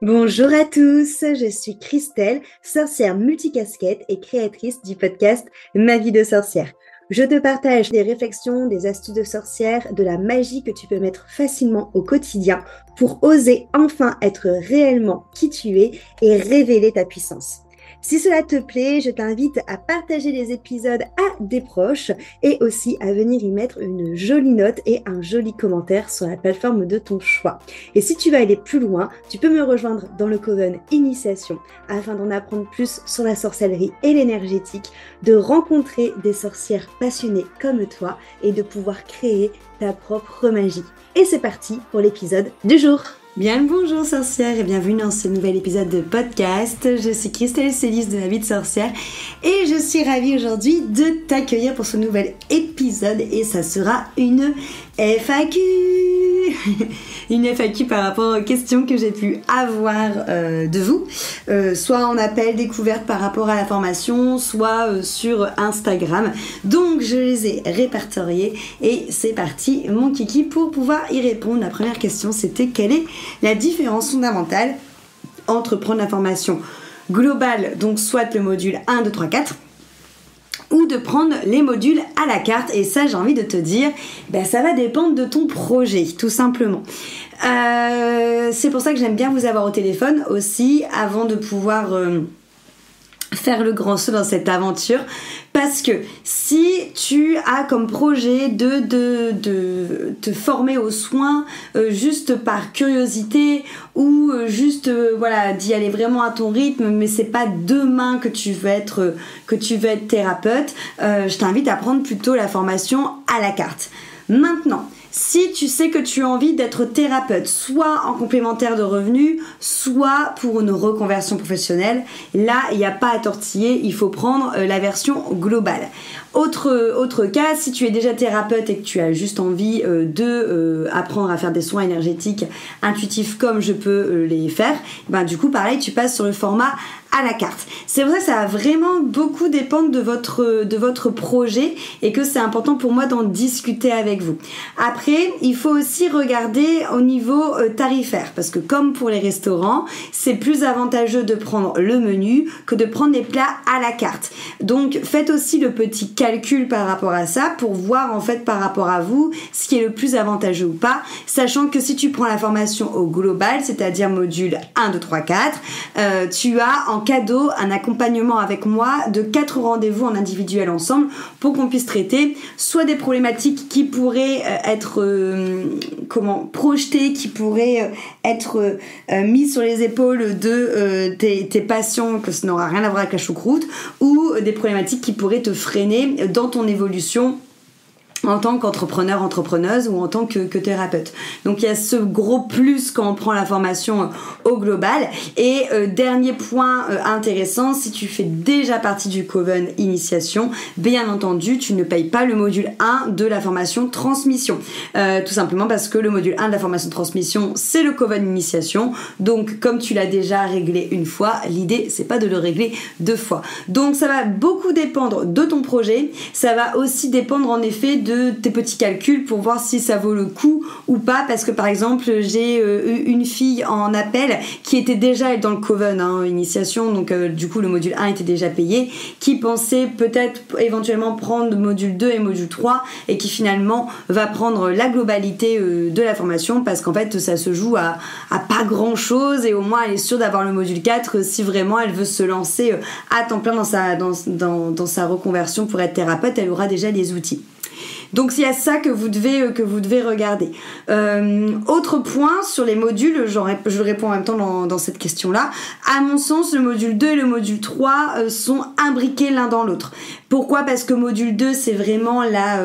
Bonjour à tous, je suis Christelle, sorcière multicasquette et créatrice du podcast Ma vie de sorcière. Je te partage des réflexions, des astuces de sorcière, de la magie que tu peux mettre facilement au quotidien pour oser enfin être réellement qui tu es et révéler ta puissance. Si cela te plaît, je t'invite à partager les épisodes à des proches et aussi à venir y mettre une jolie note et un joli commentaire sur la plateforme de ton choix. Et si tu veux aller plus loin, tu peux me rejoindre dans le Coven Initiation afin d'en apprendre plus sur la sorcellerie et l'énergétique, de rencontrer des sorcières passionnées comme toi et de pouvoir créer ta propre magie. Et c'est parti pour l'épisode du jour. Bien le bonjour sorcière et bienvenue dans ce nouvel épisode de podcast. Je suis Christelle Célis de La Vie de Sorcière et je suis ravie aujourd'hui de t'accueillir pour ce nouvel épisode et ça sera une FAQ. Une FAQ par rapport aux questions que j'ai pu avoir de vous, soit en appel découverte par rapport à la formation, soit sur Instagram. Donc je les ai répertoriées et c'est parti mon kiki pour pouvoir y répondre. La première question c'était quelle est la différence fondamentale entre prendre la formation globale, donc soit le module 1, 2, 3, 4, ou de prendre les modules à la carte. Et ça, j'ai envie de te dire, ça va dépendre de ton projet, tout simplement. C'est pour ça que j'aime bien vous avoir au téléphone aussi, avant de pouvoir faire le grand saut dans cette aventure. Parce que si tu as comme projet de te former aux soins juste par curiosité ou juste d'y aller vraiment à ton rythme, mais c'est pas demain que tu veux être thérapeute, je t'invite à prendre plutôt la formation à la carte. Maintenant, si tu sais que tu as envie d'être thérapeute, soit en complémentaire de revenus, soit pour une reconversion professionnelle, là, il n'y a pas à tortiller, il faut prendre la version globale. Autre cas, si tu es déjà thérapeute et que tu as juste envie apprendre à faire des soins énergétiques intuitifs comme je peux les faire, du coup, pareil, tu passes sur le format à la carte. C'est pour ça que ça va vraiment beaucoup dépendre de votre projet et que c'est important pour moi d'en discuter avec vous. Après, il faut aussi regarder au niveau tarifaire parce que comme pour les restaurants, c'est plus avantageux de prendre le menu que de prendre des plats à la carte. Donc, faites aussi le petit calcul par rapport à ça pour voir en fait par rapport à vous ce qui est le plus avantageux ou pas, sachant que si tu prends la formation au global, c'est-à-dire module 1, 2, 3, 4, tu as en cadeau un accompagnement avec moi de 4 rendez-vous en individuel ensemble pour qu'on puisse traiter soit des problématiques qui pourraient être projetées, qui pourraient être mises sur les épaules de tes patients, que ça n'aura rien à voir avec la choucroute, ou des problématiques qui pourraient te freiner dans ton évolution en tant qu'entrepreneur, entrepreneuse ou en tant que thérapeute. Donc il y a ce gros plus quand on prend la formation au global. Et dernier point intéressant, si tu fais déjà partie du Coven Initiation, bien entendu, tu ne payes pas le module 1 de la formation transmission. Tout simplement parce que le module 1 de la formation transmission, c'est le Coven Initiation. Donc comme tu l'as déjà réglé une fois, l'idée c'est pas de le régler 2 fois. Donc ça va beaucoup dépendre de ton projet. Ça va aussi dépendre en effet de tes petits calculs pour voir si ça vaut le coup ou pas, parce que par exemple j'ai eu une fille en appel qui était déjà dans le Coven Initiation, donc du coup le module 1 était déjà payé, qui pensait peut-être éventuellement prendre module 2 et module 3 et qui finalement va prendre la globalité de la formation parce qu'en fait ça se joue à pas grand chose et au moins elle est sûre d'avoir le module 4 si vraiment elle veut se lancer à temps plein dans sa reconversion pour être thérapeute, elle aura déjà les outils. Donc il y a ça que vous devez regarder. Autre point sur les modules, je réponds en même temps dans cette question-là. À mon sens, le module 2 et le module 3 sont imbriqués l'un dans l'autre. Pourquoi ? Parce que module 2, c'est vraiment la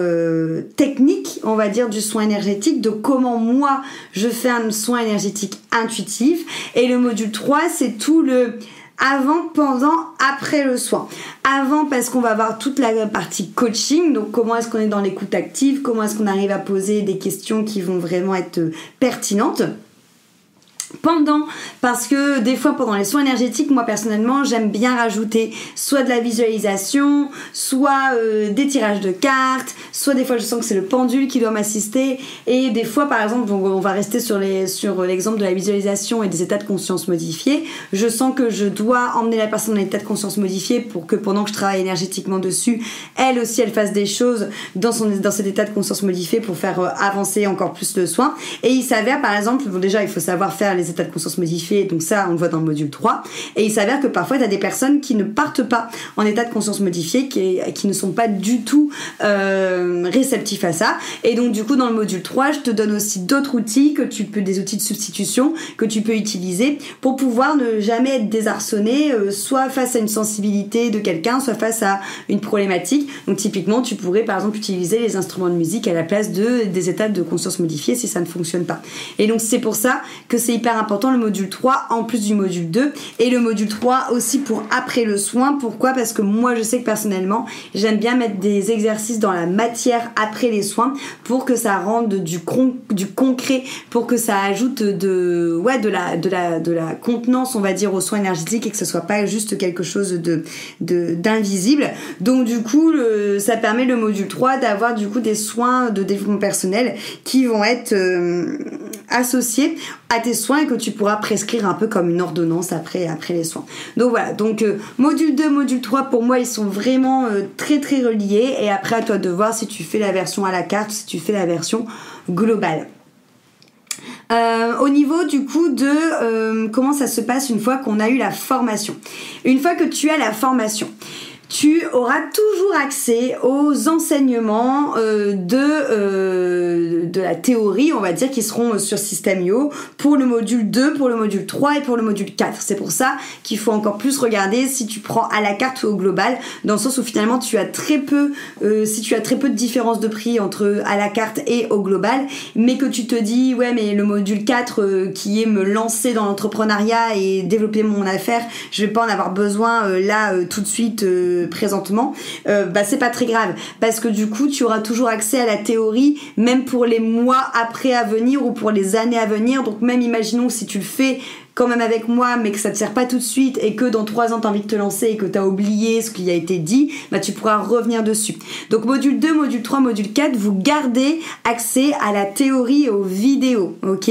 technique, on va dire, du soin énergétique, de comment moi je fais un soin énergétique intuitif. Et le module 3, c'est tout le avant, pendant, après le soin. Avant, parce qu'on va voir toute la partie coaching, donc comment est-ce qu'on est dans l'écoute active, comment est-ce qu'on arrive à poser des questions qui vont vraiment être pertinentes. pendant, parce que des fois pendant les soins énergétiques, moi personnellement j'aime bien rajouter soit de la visualisation, soit des tirages de cartes, soit des fois je sens que c'est le pendule qui doit m'assister, et des fois par exemple on va rester sur l'exemple de la visualisation et des états de conscience modifiés. Je sens que je dois emmener la personne dans l'état de conscience modifié pour que pendant que je travaille énergétiquement dessus, elle aussi elle fasse des choses dans cet état de conscience modifié pour faire avancer encore plus le soin. Et il s'avère par exemple, bon, déjà il faut savoir faire les états de conscience modifiés, donc ça on le voit dans le module 3, et il s'avère que parfois tu as des personnes qui ne partent pas en état de conscience modifié, qui ne sont pas du tout réceptifs à ça, et donc du coup dans le module 3 je te donne aussi d'autres outils des outils de substitution que tu peux utiliser pour pouvoir ne jamais être désarçonné, soit face à une sensibilité de quelqu'un, soit face à une problématique. Donc typiquement tu pourrais par exemple utiliser les instruments de musique à la place des états de conscience modifiés si ça ne fonctionne pas. Et donc c'est pour ça que c'est hyper important le module 3 en plus du module 2, et le module 3 aussi pour après le soin. Pourquoi ? Parce que moi je sais que personnellement j'aime bien mettre des exercices dans la matière après les soins pour que ça rende du concret, pour que ça ajoute de la contenance on va dire aux soins énergétiques, et que ce soit pas juste quelque chose d'invisible. Donc du coup ça permet le module 3 d'avoir du coup des soins de développement personnel qui vont être associés à tes soins et que tu pourras prescrire un peu comme une ordonnance après les soins. Donc voilà, donc module 2, module 3 pour moi ils sont vraiment très très reliés, et après à toi de voir si tu fais la version à la carte ou si tu fais la version globale. Au niveau du coup de comment ça se passe une fois qu'on a eu la formation. Une fois que tu as la formation, tu auras toujours accès aux enseignements de la théorie, on va dire, qui seront sur System.io pour le module 2, pour le module 3 et pour le module 4. C'est pour ça qu'il faut encore plus regarder si tu prends à la carte ou au global, dans le sens où finalement tu as très peu, si tu as très peu de différence de prix entre à la carte et au global, mais que tu te dis ouais mais le module 4 qui est me lancer dans l'entrepreneuriat et développer mon affaire, je vais pas en avoir besoin tout de suite présentement, c'est pas très grave, parce que du coup tu auras toujours accès à la théorie même pour les mois après à venir ou pour les années à venir. Donc même imaginons que si tu le fais quand même avec moi mais que ça te sert pas tout de suite et que dans 3 ans t'as envie de te lancer et que t'as oublié ce qui a été dit, tu pourras revenir dessus. Donc module 2, module 3, module 4, vous gardez accès à la théorie et aux vidéos, ok.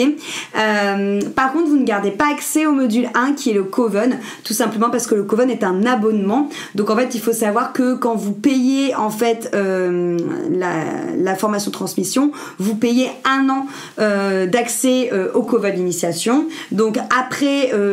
Par contre vous ne gardez pas accès au module 1 qui est le Coven, tout simplement parce que le Coven est un abonnement. Donc en fait il faut savoir que quand vous payez en fait la formation transmission, vous payez 1 an d'accès au Coven initiation. Donc après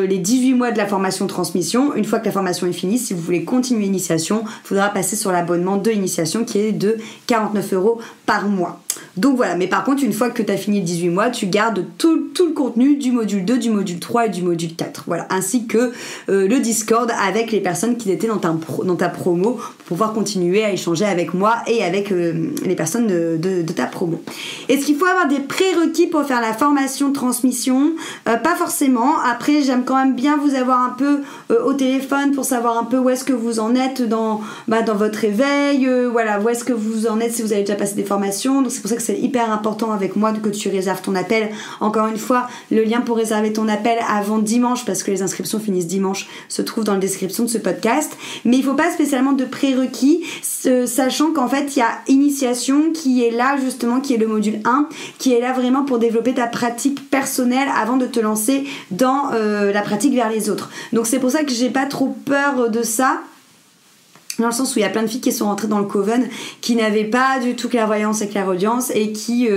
les 18 mois de la formation transmission, une fois que la formation est finie, si vous voulez continuer l'initiation, il faudra passer sur l'abonnement de initiation qui est de 49 € par mois. Donc voilà, mais par contre une fois que tu as fini les 18 mois, tu gardes tout le contenu du module 2, du module 3 et du module 4, voilà, ainsi que le Discord avec les personnes qui étaient dans ta promo pour pouvoir continuer à échanger avec moi et avec les personnes de ta promo. Est-ce qu'il faut avoir des prérequis pour faire la formation de transmission ? Pas forcément. Après j'aime quand même bien vous avoir un peu au téléphone pour savoir un peu où est-ce que vous en êtes dans votre éveil, voilà, où est-ce que vous en êtes si vous avez déjà passé des formations. Donc c'est pour ça que c'est hyper important avec moi que tu réserves ton appel. Encore une fois, le lien pour réserver ton appel avant dimanche, parce que les inscriptions finissent dimanche, se trouve dans la description de ce podcast. Mais il ne faut pas spécialement de prérequis, sachant qu'en fait il y a initiation qui est là justement, qui est le module 1, qui est là vraiment pour développer ta pratique personnelle avant de te lancer dans la pratique vers les autres. Donc c'est pour ça que j'ai pas trop peur de ça, dans le sens où il y a plein de filles qui sont rentrées dans le Coven qui n'avaient pas du tout clairvoyance et clairaudience, et qui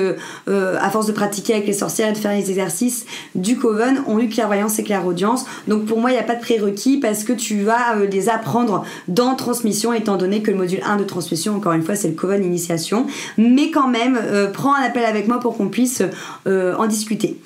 à force de pratiquer avec les sorcières et de faire les exercices du Coven ont eu clairvoyance et clairaudience. Donc pour moi il n'y a pas de prérequis, parce que tu vas les apprendre dans transmission, étant donné que le module 1 de transmission, encore une fois, c'est le Coven initiation. Mais quand même prends un appel avec moi pour qu'on puisse en discuter.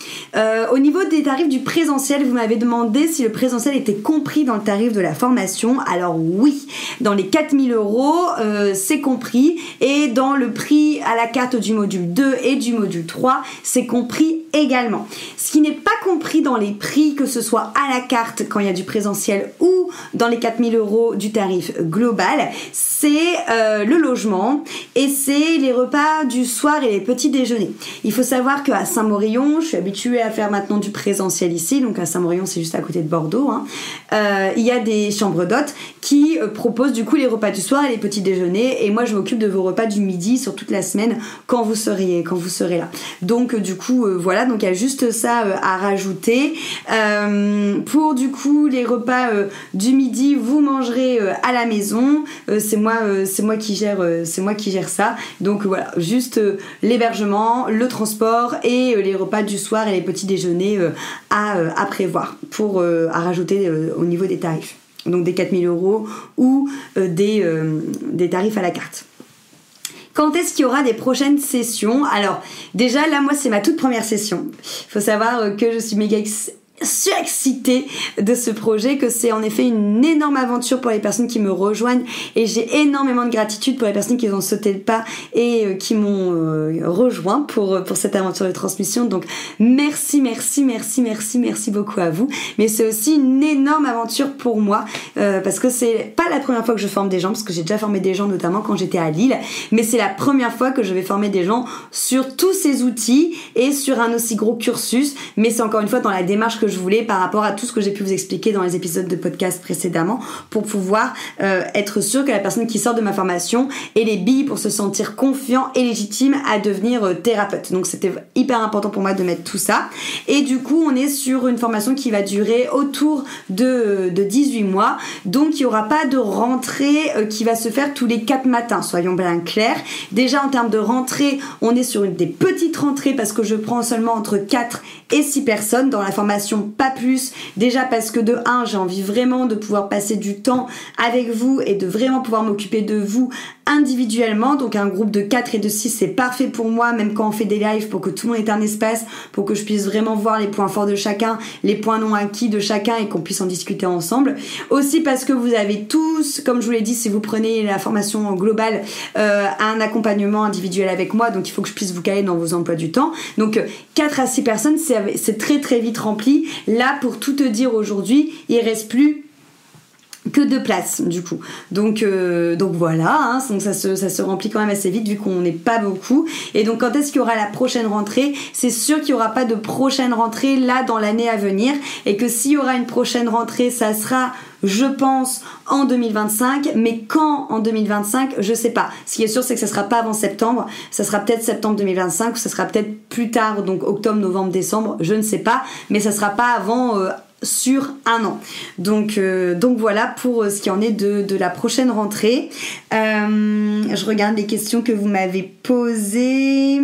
Au niveau des tarifs du présentiel, vous m'avez demandé si le présentiel était compris dans le tarif de la formation. Alors oui, dans les les 4000 €, c'est compris, et dans le prix à la carte du module 2 et du module 3, c'est compris également. Ce qui n'est pas compris dans les prix, que ce soit à la carte quand il y a du présentiel ou dans les 4000 € du tarif global, c'est le logement et c'est les repas du soir et les petits déjeuners. Il faut savoir qu'à Saint-Morillon, je suis habituée à faire maintenant du présentiel ici, donc à Saint-Morillon c'est juste à côté de Bordeaux, il y a des chambres d'hôtes qui proposent du coup les repas du soir et les petits déjeuners, et moi je m'occupe de vos repas du midi sur toute la semaine quand vous serez là. Donc du coup voilà, donc il y a juste ça à rajouter. Pour du coup les repas du midi, vous mangerez à la maison. C'est moi qui gère ça. Donc voilà, juste l'hébergement, le transport et les repas du soir et les petits déjeuners à prévoir à rajouter au niveau des tarifs. Donc des 4000 € ou des tarifs à la carte. Quand est-ce qu'il y aura des prochaines sessions? Alors déjà là, moi c'est ma toute première session. Il faut savoir que je suis méga surexcitée de ce projet, que c'est en effet une énorme aventure pour les personnes qui me rejoignent, et j'ai énormément de gratitude pour les personnes qui ont sauté le pas et qui m'ont rejoint pour cette aventure de transmission. Donc merci beaucoup à vous. Mais c'est aussi une énorme aventure pour moi parce que c'est pas la première fois que je forme des gens, parce que j'ai déjà formé des gens notamment quand j'étais à Lille, mais c'est la première fois que je vais former des gens sur tous ces outils et sur un aussi gros cursus. Mais c'est encore une fois dans la démarche que je voulais par rapport à tout ce que j'ai pu vous expliquer dans les épisodes de podcast précédemment, pour pouvoir être sûr que la personne qui sort de ma formation ait les billes pour se sentir confiant et légitime à devenir thérapeute. Donc c'était hyper important pour moi de mettre tout ça, et du coup on est sur une formation qui va durer autour de 18 mois, donc il n'y aura pas de rentrée qui va se faire tous les 4 matins, soyons bien clairs. Déjà en termes de rentrée, on est sur des petites rentrées parce que je prends seulement entre 4 et 6 personnes dans la formation, pas plus. Déjà parce que de 1, j'ai envie vraiment de pouvoir passer du temps avec vous et de vraiment pouvoir m'occuper de vous individuellement. Donc un groupe de 4 et de 6 c'est parfait pour moi, même quand on fait des lives, pour que tout le monde ait un espace, pour que je puisse vraiment voir les points forts de chacun, les points non acquis de chacun, et qu'on puisse en discuter ensemble. Aussi parce que vous avez tous, comme je vous l'ai dit, si vous prenez la formation globale, un accompagnement individuel avec moi, donc il faut que je puisse vous caler dans vos emplois du temps. Donc 4 à 6 personnes, c'est très très vite rempli. Là, pour tout te dire, aujourd'hui il reste plus que 2 places du coup, donc voilà, donc ça se remplit quand même assez vite vu qu'on n'est pas beaucoup. Et donc quand est-ce qu'il y aura la prochaine rentrée? C'est sûr qu'il n'y aura pas de prochaine rentrée là dans l'année à venir, et que s'il y aura une prochaine rentrée, ça sera, je pense, en 2025, mais quand en 2025, je sais pas. Ce qui est sûr, c'est que ça sera pas avant septembre, ça sera peut-être septembre 2025, ou ça sera peut-être plus tard, donc octobre, novembre, décembre, je ne sais pas, mais ça sera pas avant sur un an. Donc voilà pour ce qui en est de la prochaine rentrée. Je regarde les questions que vous m'avez posées.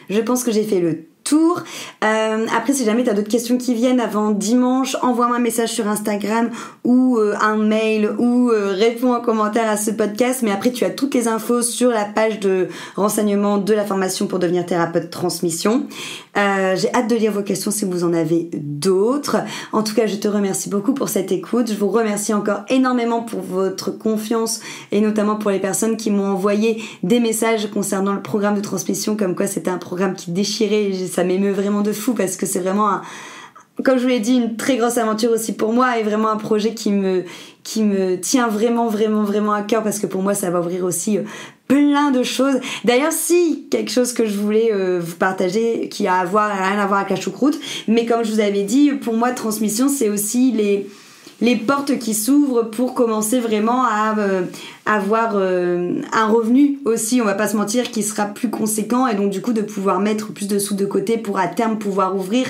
Je pense que j'ai fait le tour. Après, si jamais tu as d'autres questions qui viennent avant dimanche, envoie-moi un message sur Instagram ou un mail, ou réponds en commentaire à ce podcast. Mais après, tu as toutes les infos sur la page de renseignement de la formation pour devenir thérapeute transmission. J'ai hâte de lire vos questions si vous en avez d'autres. En tout cas, je te remercie beaucoup pour cette écoute. Je vous remercie encore énormément pour votre confiance, et notamment pour les personnes qui m'ont envoyé des messages concernant le programme de transmission, comme quoi c'était un programme qui déchirait. Ça m'émeut vraiment de fou, parce que c'est vraiment comme je vous l'ai dit, une très grosse aventure aussi pour moi, et vraiment un projet qui me tient vraiment à cœur, parce que pour moi ça va ouvrir aussi plein de choses. D'ailleurs, si quelque chose que je voulais vous partager qui a rien à voir avec la choucroute, mais comme je vous avais dit, pour moi transmission c'est aussi les portes qui s'ouvrent pour commencer vraiment à avoir un revenu aussi, on va pas se mentir, qui sera plus conséquent, et donc du coup de pouvoir mettre plus de sous de côté pour à terme pouvoir ouvrir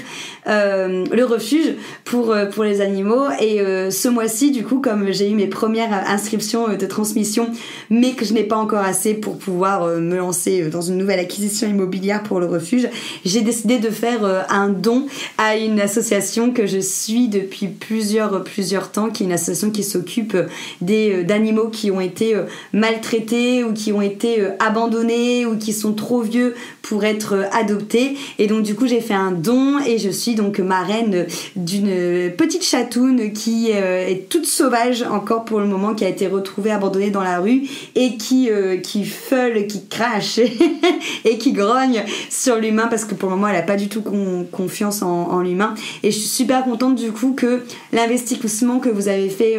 le refuge pour les animaux. Et ce mois-ci, du coup, comme j'ai eu mes premières inscriptions de transmission, mais que je n'ai pas encore assez pour pouvoir me lancer dans une nouvelle acquisition immobilière pour le refuge, j'ai décidé de faire un don à une association que je suis depuis plusieurs temps, qui est une association qui s'occupe d'animaux qui ont été été maltraités ou qui ont été abandonnés ou qui sont trop vieux pour être adoptés. Et donc du coup j'ai fait un don et je suis donc marraine d'une petite chatoune qui est toute sauvage encore pour le moment, qui a été retrouvée abandonnée dans la rue et qui feule, qui crache et qui grogne sur l'humain parce que pour le moment elle a pas du tout confiance en l'humain. Et je suis super contente du coup que l'investissement que vous avez fait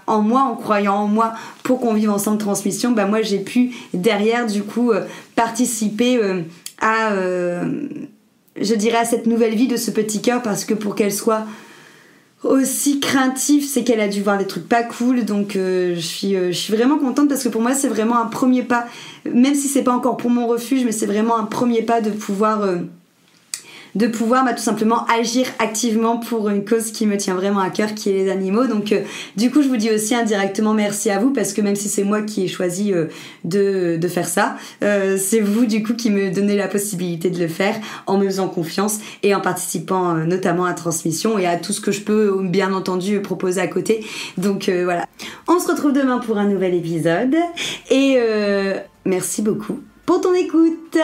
en moi, en croyant en moi pour qu'on vive ensemble transmission, moi j'ai pu derrière du coup participer à cette nouvelle vie de ce petit cœur, parce que pour qu'elle soit aussi craintive, c'est qu'elle a dû voir des trucs pas cool. Donc je suis vraiment contente parce que pour moi c'est vraiment un premier pas, même si c'est pas encore pour mon refuge, mais c'est vraiment un premier pas de pouvoir tout simplement agir activement pour une cause qui me tient vraiment à cœur, qui est les animaux. Donc du coup je vous dis aussi indirectement merci à vous, parce que même si c'est moi qui ai choisi de faire ça, c'est vous du coup qui me donnez la possibilité de le faire en me faisant confiance et en participant notamment à Transmission et à tout ce que je peux bien entendu proposer à côté. Donc voilà, on se retrouve demain pour un nouvel épisode et merci beaucoup pour ton écoute.